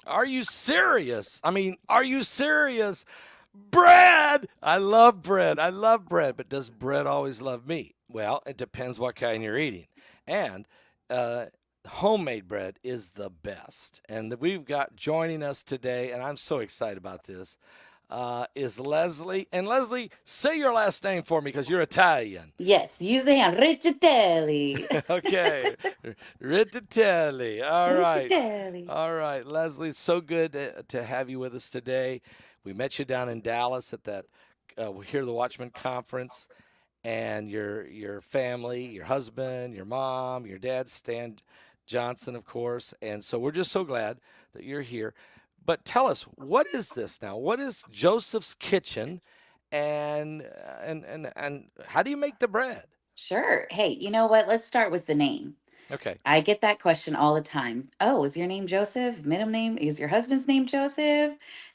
Are you serious? I mean, are you serious? Bread! I love bread. I love bread. But does bread always love me? Well, it depends what kind you're eating. And uh, homemade bread is the best. And we've got joining us today, and I'm so excited about this, is Leslie. And Leslie, say your last name for me because you're Italian. Yes, use the hand. Riccatelli. Okay. Rittatelli. All right. Riccatelli. All right. Leslie, it's so good to have you with us today. We met you down in Dallas at that Hear the Watchman conference, and your family, your husband, your mom, your dad, Stan Johnson, of course. And so we're just so glad that you're here. But tell us, what is this now? What is Joseph's Kitchen, and and how do you make the bread? Sure. Hey, you know what? Let's start with the name. Okay. I get that question all the time. Oh, is your name Joseph? Middle name? Is your husband's name Joseph?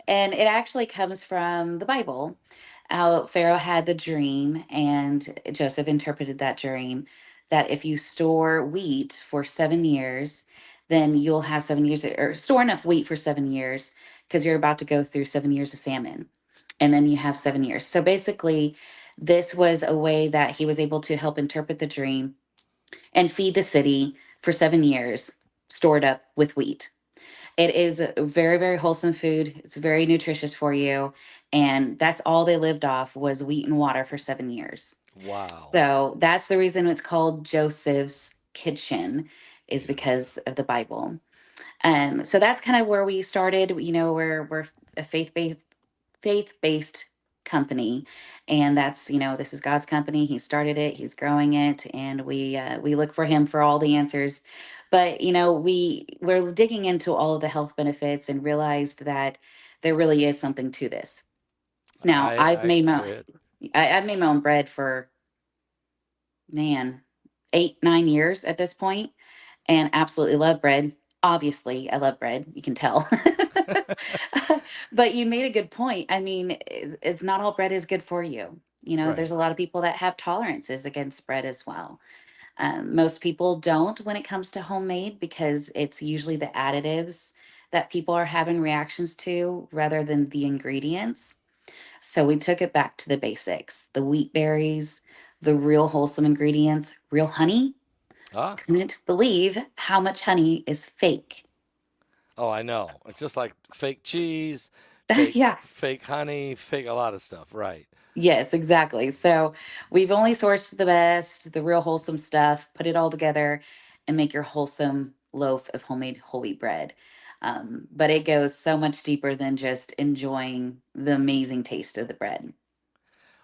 And it actually comes from the Bible. How Pharaoh had the dream, and Joseph interpreted that dream that if you store wheat for 7 years, then you'll have 7 years, or store enough wheat for 7 years because you're about to go through 7 years of famine. And then you have 7 years. So basically, this was a way that he was able to help interpret the dream and feed the city for 7 years, stored up with wheat. It is a very, very wholesome food. It's very nutritious for you. And that's all they lived off was wheat and water for 7 years. Wow. So that's the reason it's called Joseph's Kitchen, is Beautiful. because of the Bible. So that's kind of where we started. You know, we're a faith based company, and that's, this is God's company. He started it, he's growing it, and we look for him for all the answers. But we're digging into all of the health benefits and realized that there really is something to this. Now I go ahead. I've made my own bread for, man, 8 9 years at this point, and absolutely love bread. Obviously I love bread, you can tell. But you made a good point. I mean, it's not all bread is good for you. There's Right. a lot of people that have tolerances against bread as well. Most people don't when it comes to homemade because it's usually the additives that people are having reactions to rather than the ingredients. So we took it back to the basics, the wheat berries, the real wholesome ingredients, real honey. Ah. Couldn't believe how much honey is fake. Oh, I know. It's just like fake cheese, fake Yeah. fake honey, fake a lot of stuff. Right. Yes, exactly. So we've only sourced the best, the real wholesome stuff, put it all together, and make your wholesome loaf of homemade whole wheat bread. But it goes so much deeper than just enjoying the amazing taste of the bread.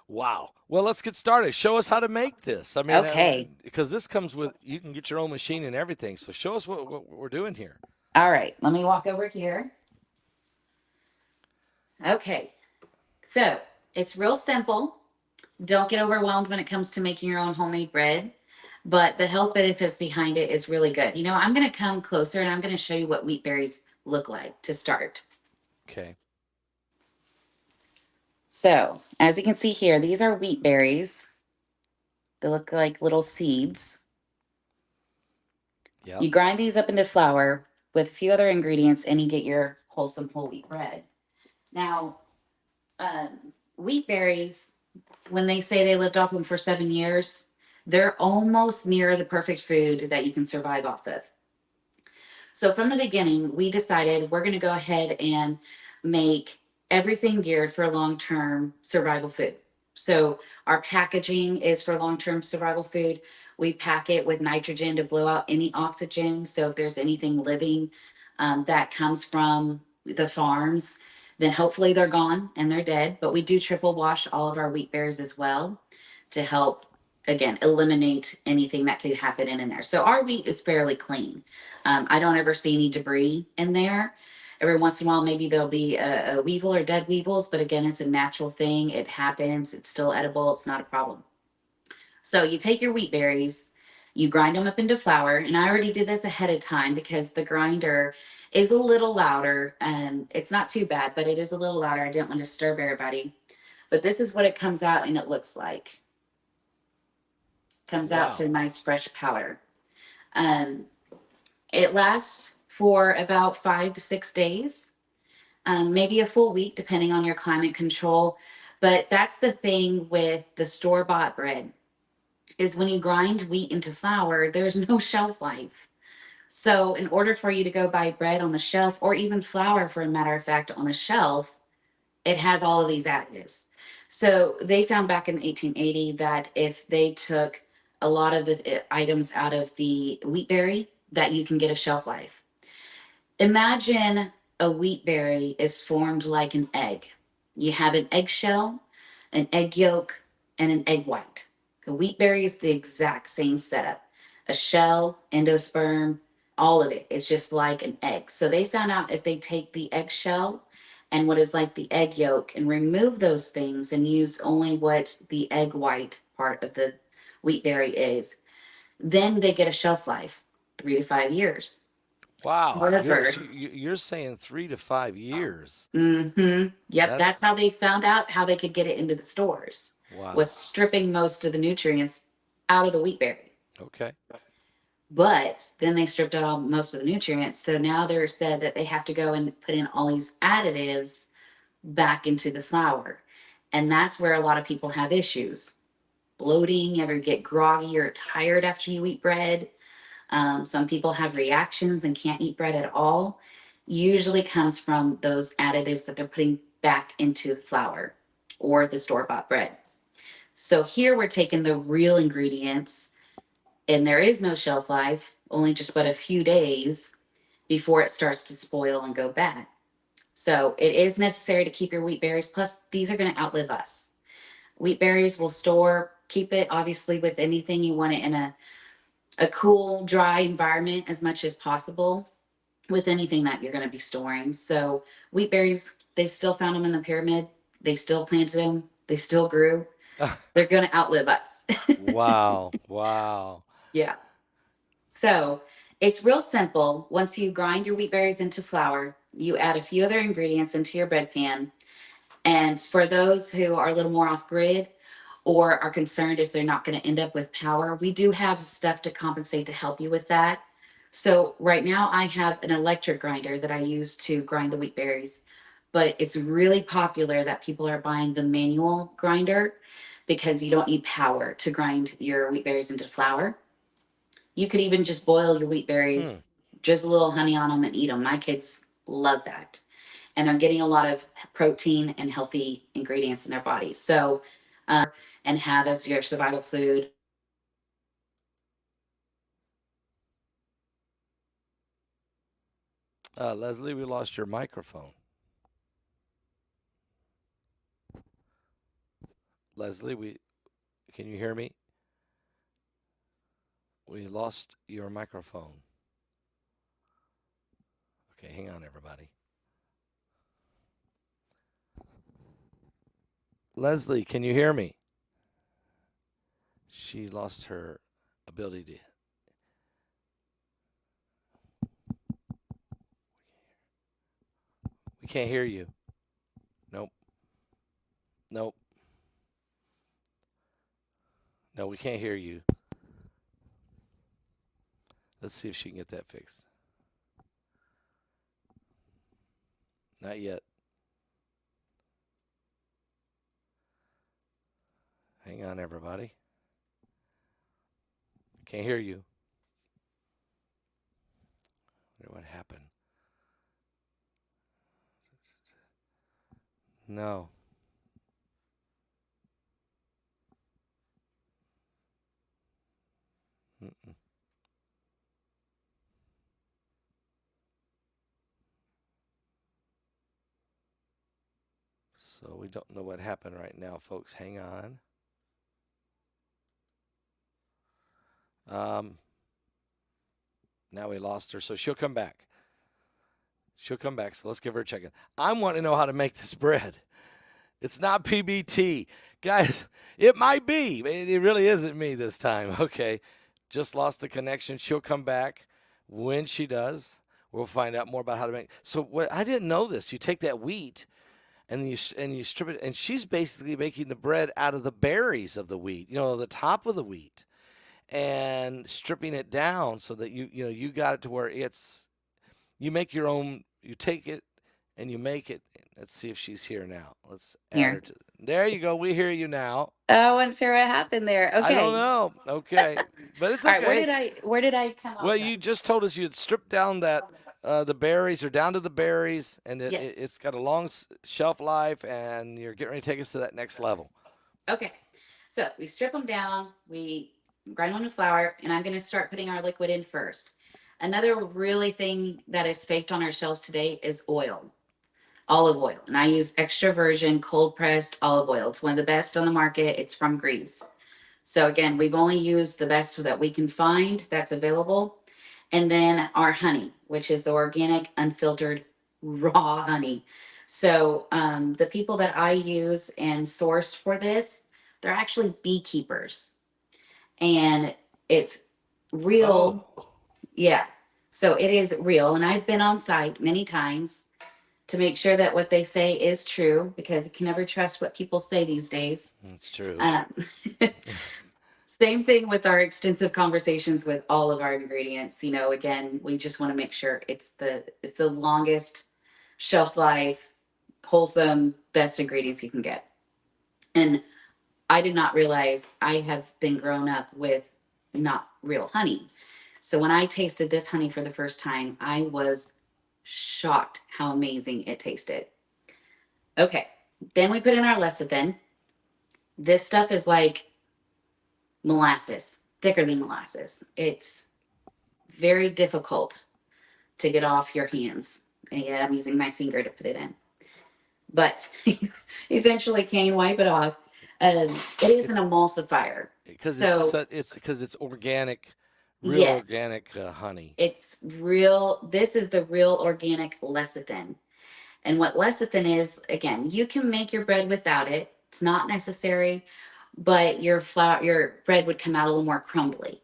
Wow. Well, let's get started. Show us how to make this. I mean, Okay. because this comes with you can get your own machine and everything. So show us what we're doing here. All right. Let me walk over here. Okay. So it's real simple. Don't get overwhelmed when it comes to making your own homemade bread, but the health benefits behind it is really good. I'm going to come closer and I'm going to show you what wheat berries look like to start. Okay. So, as you can see here, these are wheat berries. They look like little seeds. Yep. You grind these up into flour with a few other ingredients and you get your wholesome whole wheat bread. Now, wheat berries, when they say they lived off them for 7 years, they're almost near the perfect food that you can survive off of. So from the beginning, we decided we're going to go ahead and make everything geared for long term survival food. So our packaging is for long term survival food. We pack it with nitrogen to blow out any oxygen. So if there's anything living that comes from the farms, then hopefully they're gone and they're dead. But we do triple wash all of our wheat bears as well to help, again, eliminate anything that could happen in there. So our wheat is fairly clean. I don't ever see any debris in there. Every once in a while, maybe there'll be a weevil or dead weevils, but again, it's a natural thing. It happens. It's still edible. It's not a problem. So you take your wheat berries, you grind them up into flour, and I already did this ahead of time because the grinder is a little louder. It's not too bad, but it is a little louder. I didn't want to disturb everybody. But this is what it comes out and it looks like. Comes out to a Wow. nice fresh powder. Um, it lasts for about 5 to 6 days, maybe a full week, depending on your climate control. But that's the thing with the store bought bread is when you grind wheat into flour, there's no shelf life. So, in order for you to go buy bread on the shelf, or even flour for a matter of fact on the shelf, it has all of these additives. So, they found back in 1880 that if they took a lot of the items out of the wheat berry, that you can get a shelf life. Imagine a wheat berry is formed like an egg. You have an eggshell, an egg yolk, and an egg white. A wheat berry is the exact same setup. A shell, endosperm, all of it. It's just like an egg. So they found out if they take the eggshell and what is like the egg yolk and remove those things and use only what the egg white part of the wheat berry is, then they get a shelf life, 3 to 5 years. Wow. However, You're saying 3 to 5 years. Yep, that's That's how they found out how they could get it into the stores. wow. Was stripping most of the nutrients out of the wheat berry. Okay. But then they stripped out all most of the nutrients. So now they're said that they have to go and put in all these additives back into the flour. And that's where a lot of people have issues. Bloating, ever get groggy or tired after you eat bread. Some people have reactions and can't eat bread at all. Usually comes from those additives that they're putting back into the flour or the store bought bread. So here we're taking the real ingredients, and there is no shelf life, only just but a few days before it starts to spoil and go bad. So it is necessary to keep your wheat berries. Plus, these are going to outlive us. Wheat berries will keep it obviously with anything you want it in a cool, dry environment as much as possible with anything that you're going to be storing. So wheat berries, they still found them in the pyramid. They still planted them. They still grew. They're going to outlive us. Wow. Wow. Yeah. So it's real simple. Once you grind your wheat berries into flour, you add a few other ingredients into your bread pan. And for those who are a little more off grid or are concerned if they're not going to end up with power, we do have stuff to compensate to help you with that. So right now I have an electric grinder that I use to grind the wheat berries, but it's really popular that people are buying the manual grinder because you don't need power to grind your wheat berries into flour. You could even just boil your wheat berries, Hmm. just a little honey on them and eat them. My kids love that. And they're getting a lot of protein and healthy ingredients in their bodies. So, and have as your survival food. Leslie, we lost your microphone. Leslie, can you hear me? We lost your microphone. Okay, hang on, everybody. Leslie, can you hear me? She lost her ability to. We can't hear you. Nope. Nope. No, we can't hear you. Let's see if she can get that fixed. Not yet. Hang on, everybody. Can't hear you. What happened? No. Mm-mm. So we don't know what happened right now, folks. Hang on. Now we lost her, so she'll come back. She'll come back, so let's give her a check-in. I want to know how to make this bread. It's not PBT. Guys, it might be. It really isn't me this time. Okay. Just lost the connection. She'll come back. When she does, we'll find out more about how to make. So what I didn't know this. You take that wheat and you strip it, and she's basically making the bread out of the berries of the wheat, the top of the wheat, and stripping it down so that you got it to where You make your own. You take it and you make it. Let's see if she's here now. Let's add her Here. to. There you go. We hear you now. Oh, I wasn't sure what happened there. I don't Okay. know. Okay, but it's All right. okay. Where did I come Well, off you from? just told us you'd stripped down that the berries are down to the berries, and Yes. it's got a long shelf life, and you're getting ready to take us to that next level. Okay. So we strip them down, we grind them to flour, and I'm going to start putting our liquid in first. Another really thing that is faked on our shelves today is oil, olive oil. And I use extra virgin cold pressed olive oil. It's one of the best on the market. It's from Greece. So again, we've only used the best that we can find that's available. And then our honey, which is the organic, unfiltered, raw honey. So the people that I use and source for this, they're actually beekeepers, and it's real. Oh, Yeah. So it is real, and I've been on site many times to make sure that what they say is true, because you can never trust what people say these days. that's true. Um, Same thing with our extensive conversations with all of our ingredients. You know, again, we just want to make sure it's the longest shelf life, wholesome, best ingredients you can get. And I did not realize I have been grown up with not real honey. So when I tasted this honey for the first time, I was shocked how amazing it tasted. Okay, then we put in our lecithin. This stuff is like molasses, thicker than molasses. It's very difficult to get off your hands. And yet I'm using my finger to put it in. But eventually can you wipe it off? It is an It's emulsifier. because So it's because it's organic, real yes, organic honey. it's real. This is the real organic lecithin. And what lecithin is, again, you can make your bread without it. It's not necessary, but your bread would come out a little more crumbly.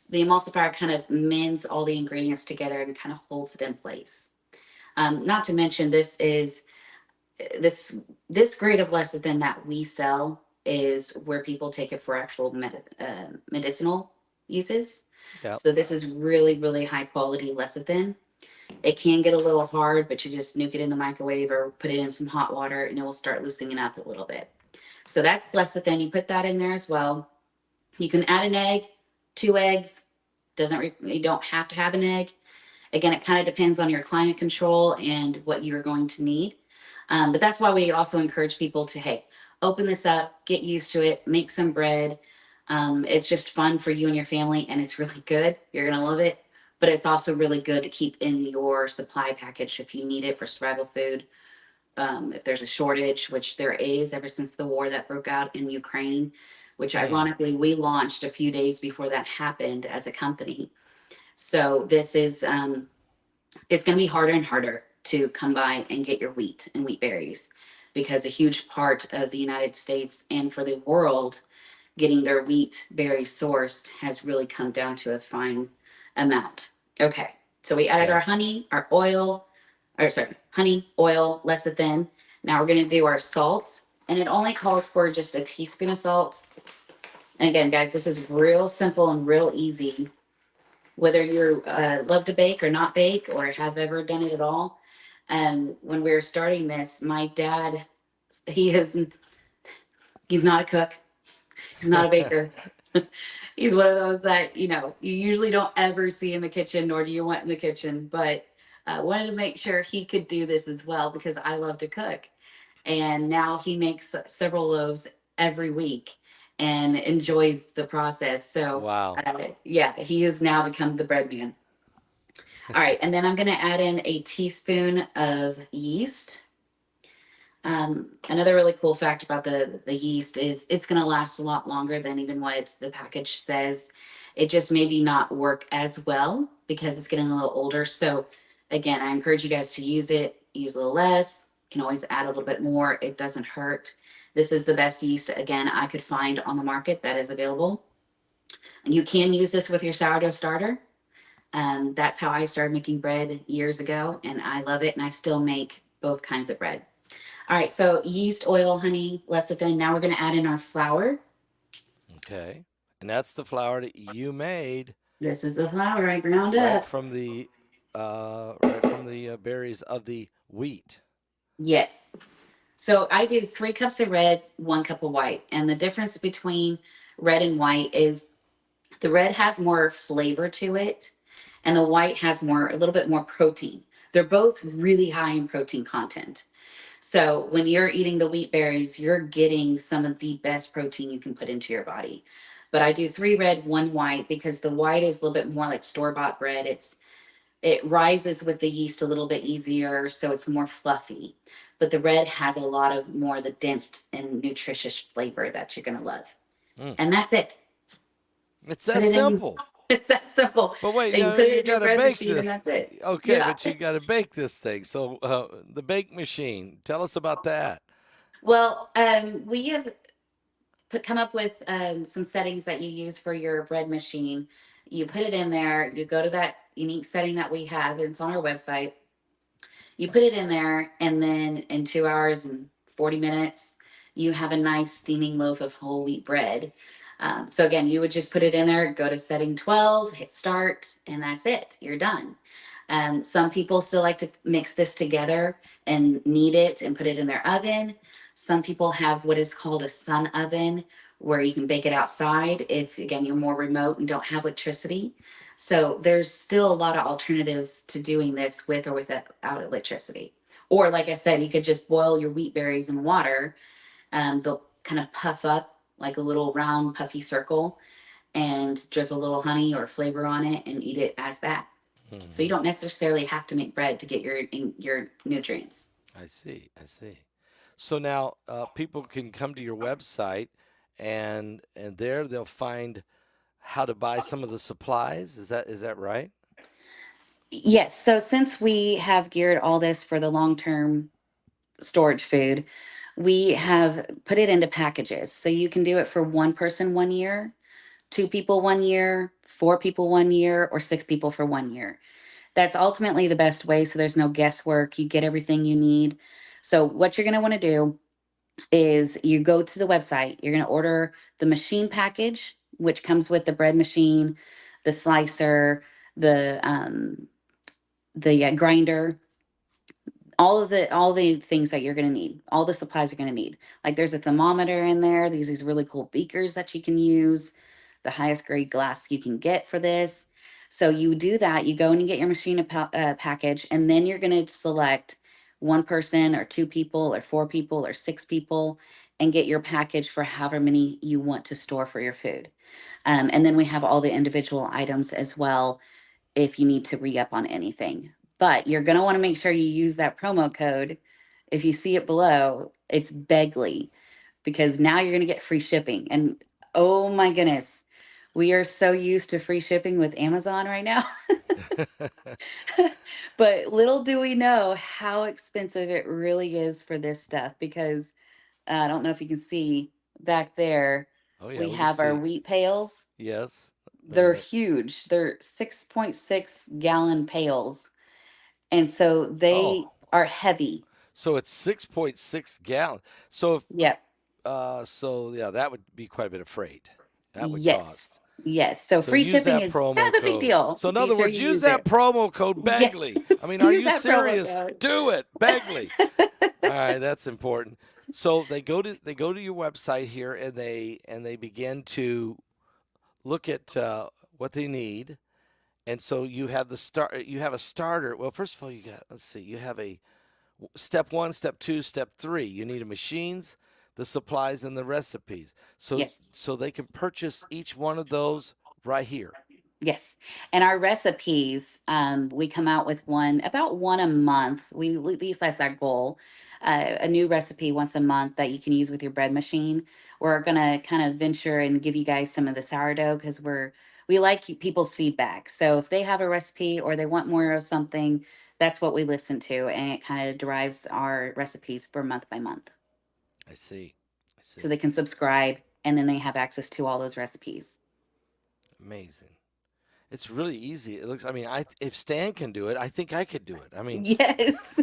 The emulsifier kind of mends all the ingredients together and kind of holds it in place. Not to mention, this grade of lecithin that we sell is where people take it for actual medicinal uses. Yep. So this is really, really high quality lecithin. It can get a little hard, but you just nuke it in the microwave or put it in some hot water and it will start loosening up a little bit. So that's lecithin. You put that in there as well. You can add an egg, 2 eggs. You don't have to have an egg. Again, it kind of depends on your climate control and what you're going to need. But that's why we also encourage people to, hey, open this up, get used to it, make some bread. It's just fun for you and your family, and it's really good. You're going to love it. But it's also really good to keep in your supply package if you need it for survival food. If there's a shortage, which there is ever since the war that broke out in Ukraine, which Mm. ironically we launched a few days before that happened as a company. So this is it's going to be harder and harder to come by and get your wheat and wheat berries, because a huge part of the United States and for the world getting their wheat berries sourced has really come down to a fine amount. Okay, so we added Okay. our honey, our oil, or sorry, honey, oil, lecithin. Now we're going to do our salt, and it only calls for just a teaspoon of salt. And again, guys, this is real simple and real easy. Whether you love to bake or not bake or have ever done it at all. When we were starting this, my dad, he is he's not a cook. He's not a baker. He's one of those that you usually don't ever see in the kitchen, nor do you want in the kitchen. But wanted to make sure he could do this as well because I love to cook. And now he makes several loaves every week and enjoys the process. So Wow. yeah, he has now become the bread man. All right, and then I'm going to add in a teaspoon of yeast. Another really cool fact about the yeast is it's going to last a lot longer than even what the package says. It just maybe not work as well because it's getting a little older. So again, I encourage you guys to use it. Use a little less. You can always add a little bit more. It doesn't hurt. This is the best yeast again I could find on the market that is available. And you can use this with your sourdough starter. That's how I started making bread years ago, and I love it. And I still make both kinds of bread. All right, so yeast, oil, honey, lecithin. Now we're going to add in our flour. Okay. And that's the flour that you made This is the flour I ground right up. from the from the berries of the wheat. Yes. So I do 3 cups of red, 1 cup of white. And the difference between red and white is the red has more flavor to it, and the white has a little bit more protein. They're both really high in protein content. So when you're eating the wheat berries, you're getting some of the best protein you can put into your body. But I do 3 red, 1 white because the white is a little bit more like store-bought bread. It rises with the yeast a little bit easier, so it's more fluffy. But the red has a lot of more the dense and nutritious flavor that you're gonna love. Mm. And that's it. It's Put that it in. simple. It's that simple. But wait, And you no, put it you in your got to bread bake machine, and this. that's it. Okay, Yeah. but you got to bake this thing. So the bake machine. Tell us about that. Well, we have come up with some settings that you use for your bread machine. You put it in there. You go to that unique setting that we have. It's on our website. You put it in there, and then in 2 hours and 40 minutes, you have a nice steaming loaf of whole wheat bread. So again, you would just put it in there, go to setting 12, hit start, and that's it. You're done. Some people still like to mix this together and knead it and put it in their oven. Some people have what is called a sun oven, where you can bake it outside if, again, you're more remote and don't have electricity. So there's still a lot of alternatives to doing this with or without electricity. Or, like I said, you could just boil your wheat berries in water. They'll kind of puff up like a little round puffy circle, and drizzle a little honey or flavor on it and eat it as that. So you Hmm. don't necessarily have to make bread to get your nutrients. I see. I see. So now people can come to your website, and there they'll find how to buy some of the supplies. Is that right? Yes. So since we have geared all this for the long term storage food, we have put it into packages. So you can do it for 1 person 1 year, 2 people 1 year, 4 people 1 year, or 6 people for 1 year. That's ultimately the best way. So there's no guesswork. You get everything you need. So what you're going to want to do is you go to the website, you're going to order the machine package, which comes with the bread machine, the slicer, the grinder, all the things that you're going to need, all the supplies you're going to need. Like there's a thermometer in there, these really cool beakers that you can use, the highest grade glass you can get for this. So you do that, you go and you get your machine package, and then you're going to select 1 person or 2 people or 4 people or 6 people, and get your package for however many you want to store for your food. And then we have all the individual items as well if you need to re up on anything. But you're going to want to make sure you use that promo code. If you see it below, it's Begley, because now you're going to get free shipping. And oh my goodness, we are so used to free shipping with Amazon right now. But little do we know how expensive it really is for this stuff, because I don't know if you can see back there, Oh yeah, we we can have our see. wheat pails. Yes. They're huge. They're 6.6 gallon pails. And so they Oh, are heavy. so it's 6.6 gallons. So if Yep. so yeah, that would be quite a bit of freight. That would Yes. cost. Yes. So So free use shipping that is kind promo of a big code. deal. So in Be other sure words, you use use that it. promo code Yes. Begley. I mean, are Use you that promo serious? code. Do it, Begley. All right, that's important. So they go to your website here, and they begin to look at what they need. And so you have the start. You have a starter. Well, first of all, you got. Let's see. You have a step one, step two, step three. You need the machines, the supplies, and the recipes. So Yes. so they can purchase each one of those right here. Yes. And our recipes, we come out with about one a month. At least that's our goal. A new recipe once a month that you can use with your bread machine. We're going to kind of venture and give you guys some of the sourdough, because we like people's feedback. So if they have a recipe or they want more of something, that's what we listen to. And it kind of derives our recipes for month by month. I see. I So see. they can subscribe, and then they have access to all those recipes. Amazing. It's really easy. It looks. I mean, I if Stan can do it, I think I could do it. I mean, Yes.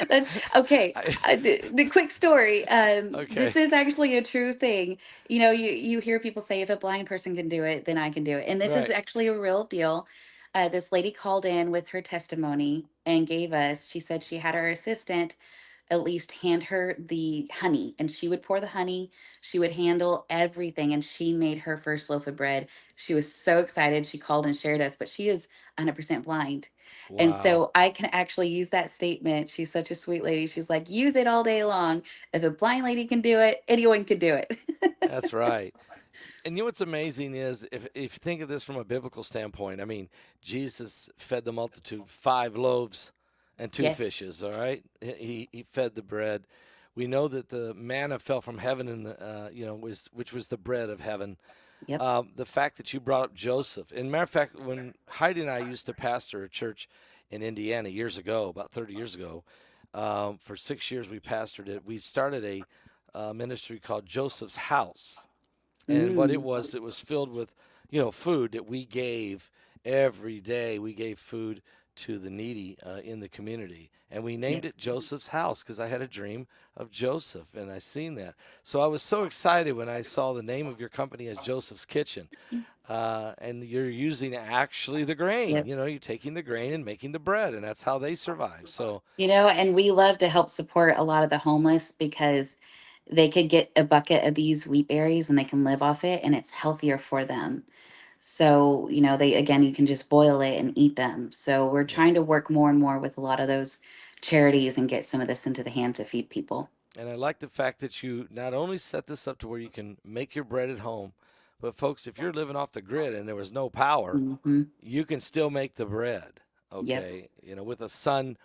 That's okay. I, The quick story. This okay. is actually a true thing. You hear people say, if a blind person can do it, then I can do it. And this is Right. actually a real deal. This lady called in with her testimony and gave us, she said she had her assistant at least hand her the honey and she would pour the honey. She would handle everything and she made her first loaf of bread. She was so excited. She called and shared us, but she is 100% blind. And Wow. so I can actually use that statement. She's such a sweet lady. She's like, use it all day long. If a blind lady can do it, anyone can do it. That's right. And you know what's amazing is if you think of this from a biblical standpoint, I mean, Jesus fed the multitude 5 loaves and two Yes. fishes. All right, he fed the bread. We know that the manna fell from heaven, and which was the bread of heaven. Yep. The fact that you brought up Joseph, and matter of fact, when Heidi and I used to pastor a church in Indiana years ago, about 30 years ago, for 6 years we pastored it. We started a ministry called Joseph's House, and what Mm. it was filled with, food that we gave every day. We gave food to the needy in the community, and we named Yep. it Joseph's House because I had a dream of Joseph, and I seen that. So I was so excited when I saw the name of your company as Joseph's Kitchen, and you're using actually the grain. Yep. You're taking the grain and making the bread, and that's how they survive. So And we love to help support a lot of the homeless because they could get a bucket of these wheat berries and they can live off it and it's healthier for them. So, they again, you can just boil it and eat them. So, we're yeah. trying to work more and more with a lot of those charities and get some of this into the hands to feed people. And I like the fact that you not only set this up to where you can make your bread at home, but folks, if you're living off the grid and there was no power, Hmm. you can still make the bread. Yep. Okay, with a sun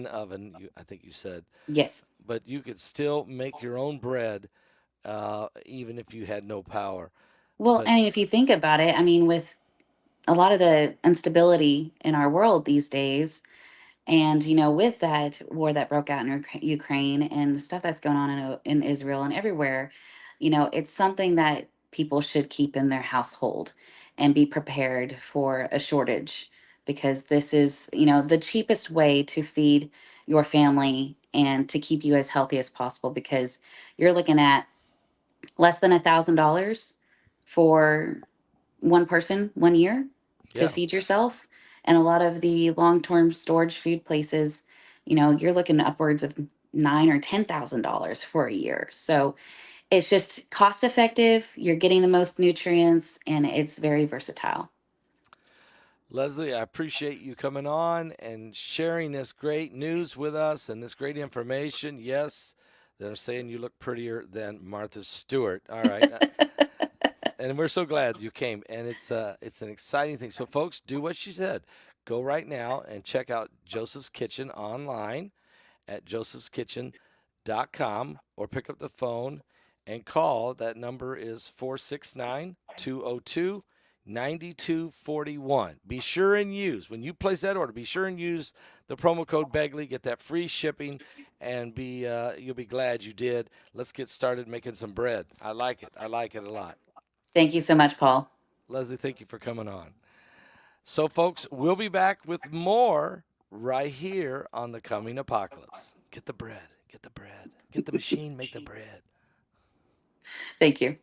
oven, I think you said, Yes. but you could still make your own bread, even if you had no power. Well, But and if you think about it, I mean, with a lot of the instability in our world these days, and with that war that broke out in Ukraine and stuff that's going on in Israel and everywhere, it's something that people should keep in their household and be prepared for a shortage because this is, the cheapest way to feed your family and to keep you as healthy as possible because you're looking at less than $1,000 for one person 1 year to yeah, feed yourself. And a lot of the long-term storage food places, you're looking upwards of $9 or $10,000 for a year. So it's just cost effective. You're getting the most nutrients, and it's very versatile. Leslie, I appreciate you coming on and sharing this great news with us and this great information. Yes, they're saying you look prettier than Martha Stewart. All right. And we're so glad you came, and it's an exciting thing. So folks, do what she said. Go right now and check out Joseph's Kitchen online at josephskitchen.com, or pick up the phone and call. That number is 469-202-9241. Be sure and use, when you place that order, be sure and use the promo code Begley, get that free shipping, and you'll be glad you did. Let's get started making some bread. I like it. I like it a lot. Thank you so much, Paul. Leslie, thank you for coming on. So, folks, we'll be back with more right here on the coming apocalypse. Get the bread, get the bread, get the machine, make the bread. Thank you.